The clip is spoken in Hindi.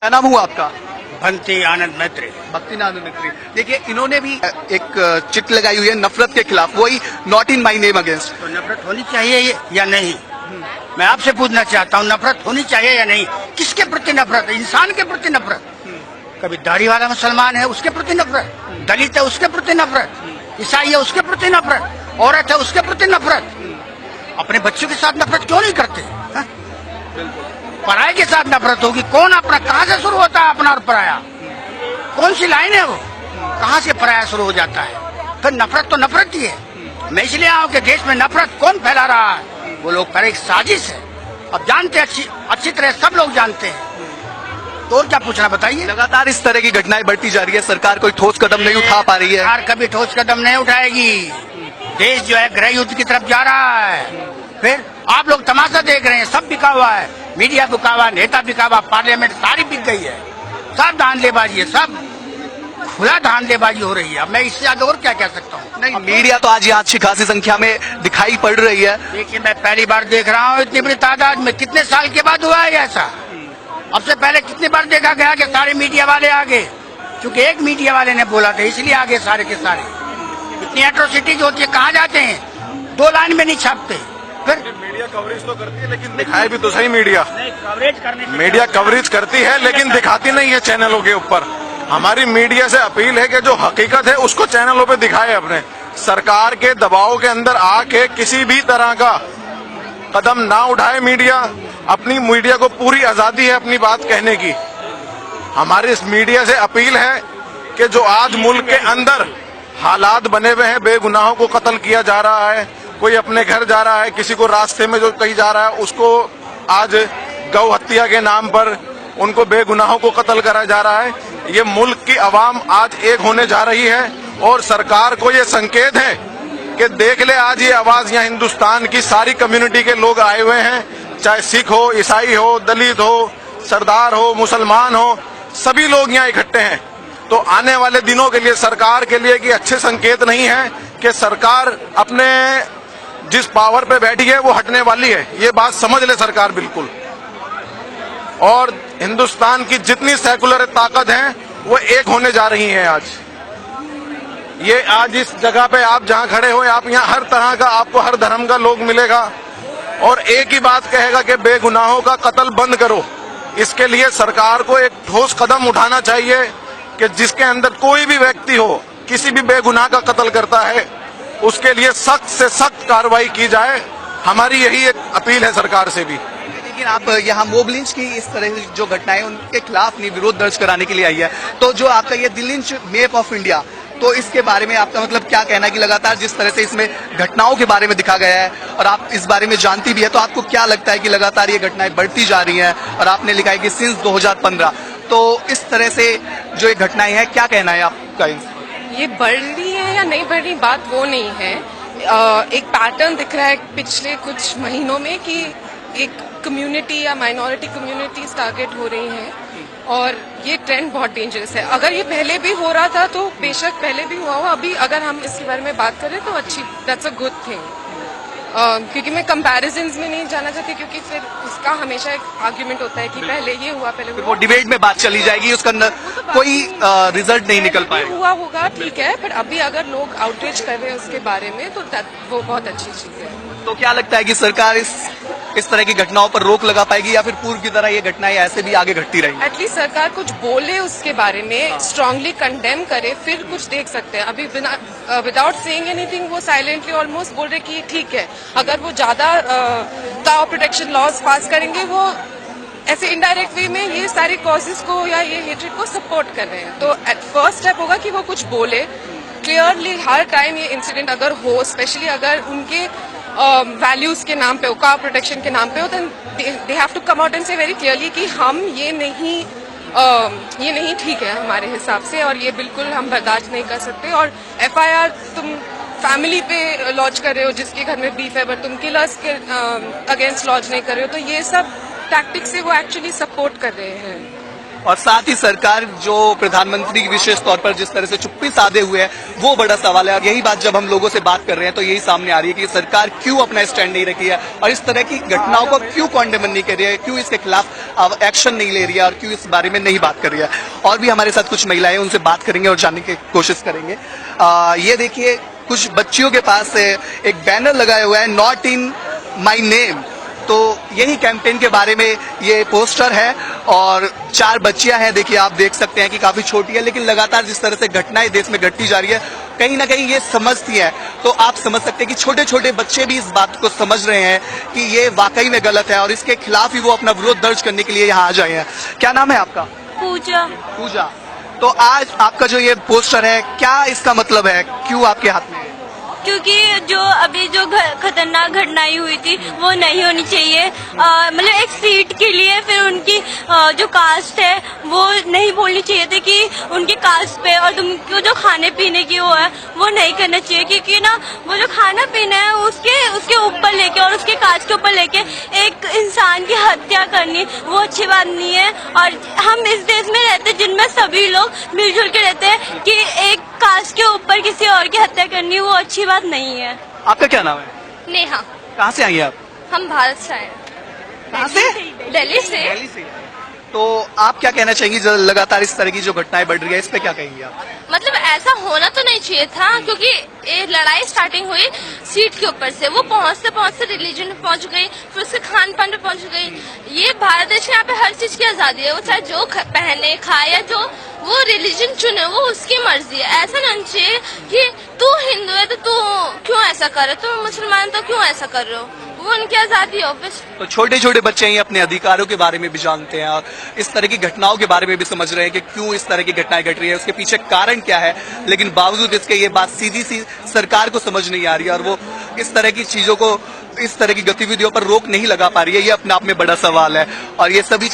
क्या नाम हुआ आपका? भक्ति आनंद मैत्री। भक्ति आनंद मैत्री। देखिए, इन्होंने भी एक चिट लगाई हुई है नफरत के खिलाफ, वही not in my name against. तो नफरत होनी चाहिए या नहीं? मैं आपसे पूछना चाहता हूँ, नफरत होनी चाहिए या नहीं? किसके प्रति नफरत? इंसान के प्रति नफरत। कभी दाढ़ी वाला मुसलमान है उसके प्रति नफरत, दलित है उसके प्रति नफरत, ईसाई है उसके प्रति नफरत, औरत है उसके प्रति नफरत। अपने बच्चों के साथ नफरत क्यों नहीं करते? पराये के साथ नफरत होगी। कौन अपना, कहाँ से शुरू होता है अपना और पराया? कौन सी लाइन है वो? कहाँ से पराया शुरू हो जाता है? फिर नफरत तो नफरत ही है। मैं इसलिए आऊँ कि देश में नफरत कौन फैला रहा है? वो लोग पर एक साजिश है। अब जानते अच्छी तरह सब लोग जानते हैं, तो और क्या पूछना बताइए। लगातार इस तरह की घटनाएं बढ़ती जा रही है, सरकार कोई ठोस कदम नहीं उठा पा रही है। सरकार कभी ठोस कदम नहीं उठाएगी। देश जो है गृह युद्ध की तरफ जा रहा है। फिर आप लोग तमाशा देख रहे हैं, सब बिका हुआ है, मीडिया बिका हुआ, नेता बिका हुआ, पार्लियामेंट सारी बिक गई है। सब धांधलेबाजी है, सब खुला धांधलेबाजी हो रही है। अब मैं इससे आगे और क्या कह सकता हूँ? नहीं, मीडिया तो आज यहाँ अच्छी खासी संख्या में दिखाई पड़ रही है। देखिए, मैं पहली बार देख रहा हूँ इतनी बड़ी तादाद में। कितने साल के बाद हुआ है ऐसा? अब से पहले कितनी बार देखा गया कि सारे मीडिया वाले आगे? क्योंकि एक मीडिया वाले ने बोला था इसलिए आगे सारे के सारे। इतनी एट्रोसिटीज होती है, कहाँ जाते हैं? 2 लाइन में नहीं छापते। फिर मीडिया कवरेज तो करती है, लेकिन दिखाए भी तो सही। मीडिया कवरेज मीडिया कवरेज करती है, लेकिन दिखाती नहीं है चैनलों के ऊपर। हमारी मीडिया से अपील है कि जो हकीकत है उसको चैनलों पे दिखाए। अपने सरकार के दबाव के अंदर आके किसी भी तरह का कदम ना उठाए मीडिया। अपनी मीडिया को पूरी आजादी है अपनी बात कहने की। हमारी इस मीडिया से अपील है कि जो आज मुल्क के अंदर हालात बने हुए हैं, बेगुनाहों को कत्ल किया जा रहा है, कोई अपने घर जा रहा है, किसी को रास्ते में जो कहीं जा रहा है उसको आज गौ हत्या के नाम पर उनको बेगुनाहों को कत्ल करा जा रहा है। ये मुल्क की आवाम आज एक होने जा रही है और सरकार को ये संकेत है कि देख ले, आज ये आवाज यहाँ हिंदुस्तान की सारी कम्युनिटी के लोग आए हुए हैं, चाहे सिख हो, ईसाई हो, दलित हो, सरदार हो, मुसलमान हो, सभी लोग यहाँ इकट्ठे हैं। तो आने वाले दिनों के लिए सरकार के लिए कि अच्छे संकेत नहीं है कि सरकार अपने जिस पावर पे बैठी है वो हटने वाली है। ये बात समझ ले सरकार बिल्कुल। और हिंदुस्तान की जितनी सेकुलर ताकत है वो एक होने जा रही है आज। ये आज इस जगह पे आप जहां खड़े हो, आप यहाँ हर तरह का, आपको हर धर्म का लोग मिलेगा और एक ही बात कहेगा कि बेगुनाहों का कत्ल बंद करो। इसके लिए सरकार को एक ठोस कदम उठाना चाहिए कि जिसके अंदर कोई भी व्यक्ति हो, किसी भी बेगुनाह का कत्ल करता है, उसके लिए सख्त से सख्त कार्रवाई की जाए। हमारी यही एक अपील है सरकार से भी। लेकिन आप यहाँ मोब लिंच की इस तरह की जो घटनाएं उनके खिलाफ नहीं विरोध दर्ज कराने के लिए आई है, तो जो आपका ये the lynch map of India, तो इसके बारे में आपका मतलब क्या कहना है कि लगातार जिस तरह से इसमें घटनाओं के बारे में दिखा गया है और आप इस बारे में जानती भी है, तो आपको क्या लगता है कि लगातार ये घटनाएं बढ़ती जा रही हैं? और आपने लिखा है कि सिंस 2015, तो इस तरह से जो ये घटनाएं हैं, क्या कहना है आपका? ये बढ़ रही है या नहीं बढ़ रही बात वो नहीं है। एक पैटर्न दिख रहा है पिछले कुछ महीनों में कि एक कम्युनिटी या माइनॉरिटी कम्युनिटीज टारगेट हो रही हैं और ये ट्रेंड बहुत डेंजरस है। अगर ये पहले भी हो रहा था तो बेशक पहले भी हुआ हो, अभी अगर हम इसके बारे में बात करें तो अच्छी, दैट्स अ गुड थिंग। क्योंकि मैं कंपैरिजन्स में नहीं जाना चाहती, क्योंकि फिर उसका हमेशा एक आर्ग्यूमेंट होता है कि पहले ये हुआ, पहले वो डिबेट में बात चली जाएगी, उसका कोई रिजल्ट नहीं निकल पाएगा। हुआ होगा ठीक है, पर अभी अगर लोग आउटरीच कर रहे हैं उसके बारे में तो वो बहुत अच्छी चीज है। तो क्या लगता है कि सरकार इस तरह की घटनाओं पर रोक लगा पाएगी या फिर पूर्व की तरह ये घटनाएं ऐसे भी आगे घटती रहेंगी? एटलीस्ट सरकार कुछ बोले उसके बारे में, स्ट्रांगली कंडेम करे, फिर कुछ देख सकते हैं। अभी विदाउट सेइंग एनीथिंग वो साइलेंटली ऑलमोस्ट बोल रहे कि ठीक है। अगर वो ज्यादा काउ प्रोटेक्शन लॉज पास करेंगे, वो ऐसे इनडायरेक्ट वे में ये सारे कॉजेस को या ये हेट्रेड को सपोर्ट कर रहे हैं। तो फर्स्ट स्टेप होगा कि वो कुछ बोले क्लियरली। हर टाइम ये इंसिडेंट अगर हो, स्पेशली अगर उनके वैल्यूज के नाम पे हो, काउ प्रोटेक्शन के नाम पे हो, then they have to come out and say very clearly कि हम ये नहीं ठीक है हमारे हिसाब से, और ये बिल्कुल हम बर्दाश्त नहीं कर सकते। और FIR तुम फैमिली पे लॉन्च कर रहे हो जिसके घर में बीफ है, बट तुम किलर्स के अगेंस्ट लॉन्च नहीं कर रहे हो, तो ये सब टैक्टिक्स से वो एक्चुअली सपोर्ट कर रहे हैं। और साथ ही सरकार जो प्रधानमंत्री विशेष तौर पर जिस तरह से चुप्पी साधे हुए है वो बड़ा सवाल है। और यही बात जब हम लोगों से बात कर रहे हैं तो यही सामने आ रही है कि सरकार क्यों अपना स्टैंड नहीं रखी है और इस तरह की घटनाओं को क्यों कॉन्डेम नहीं कर रही है, क्यों इसके खिलाफ एक्शन नहीं ले रही है और क्यों इस बारे में नहीं बात कर रही है। और भी हमारे साथ कुछ महिलाएं, उनसे बात करेंगे और जानने की कोशिश करेंगे। ये देखिए, कुछ बच्चियों के पास एक बैनर लगाया हुआ है, नॉट इन माई नेम। तो यही कैंपेन के बारे में ये पोस्टर है और 4 बच्चियां हैं। देखिए, आप देख सकते हैं कि काफी छोटी है, लेकिन लगातार जिस तरह से घटनाएं देश में घटती जा रही है कहीं ना कहीं ये समझती है। तो आप समझ सकते हैं कि छोटे छोटे बच्चे भी इस बात को समझ रहे हैं कि ये वाकई में गलत है और इसके खिलाफ ही वो अपना विरोध दर्ज करने के लिए यहाँ आ जाए हैं। क्या नाम है आपका? पूजा। पूजा। तो आज आपका जो ये पोस्टर है, क्या इसका मतलब है, क्यों आपके हाथ में है? क्योंकि जो अभी जो खतरनाक घटनाएं हुई थी वो नहीं होनी चाहिए। मतलब एक सीट के लिए फिर उनकी जो कास्ट है वो नहीं बोलनी चाहिए थी कि उनकी कास्ट पे, और तुमको जो खाने पीने की वो है वो नहीं करना चाहिए, क्योंकि ना वो जो खाना पीना है उसके ऊपर लेके और उसके कास्ट के ऊपर लेके एक इंसान की हत्या करनी वो अच्छी बात नहीं है। और हम इस देश में रहते जिनमें सभी लोग मिलजुल के रहते हैं कि एक कास्ट के ऊपर किसी और की हत्या करनी वो अच्छी बात नहीं है। आपका क्या नाम है? नेहा। कहाँ से आई हैं आप? हम भारत से आए, कहाँ से? दिल्ली से। दिल्ली से। तो आप क्या कहना चाहेंगी, जो लगातार इस तरह की जो घटनाएं बढ़ रही है, इस पे क्या कहेंगी आप? मतलब ऐसा होना तो नहीं चाहिए था, क्योंकि ये लड़ाई स्टार्टिंग हुई सीट के ऊपर से, वो पहुंचते पहुंचते रिलीजन पे पहुंच गई, फिर उसके खान पान पे पहुंच गई। ये भारत देश में यहाँ पे हर चीज की आजादी है, वो चाहे जो पहने खाए या जो वो रिलीजन चुने वो उसकी मर्जी है। ऐसा नहीं चाहिए कि तू हिंदू है तो तू क्यों ऐसा कर रहे हो, तुम मुसलमान तो क्यों ऐसा कर रहे हो, वो उनकी आजादी है। तो छोटे छोटे बच्चे ही अपने अधिकारों के बारे में भी जानते हैं और इस तरह की घटनाओं के बारे में भी समझ रहे हैं कि क्यों इस तरह की घटनाएं घट रही है, उसके पीछे कारण क्या है, लेकिन बावजूद इसके ये बात सीधी सी सरकार को समझ नहीं आ रही है और वो इस तरह की चीजों को, इस तरह की गतिविधियों पर रोक नहीं लगा पा रही है। ये अपने आप में बड़ा सवाल है और ये सभी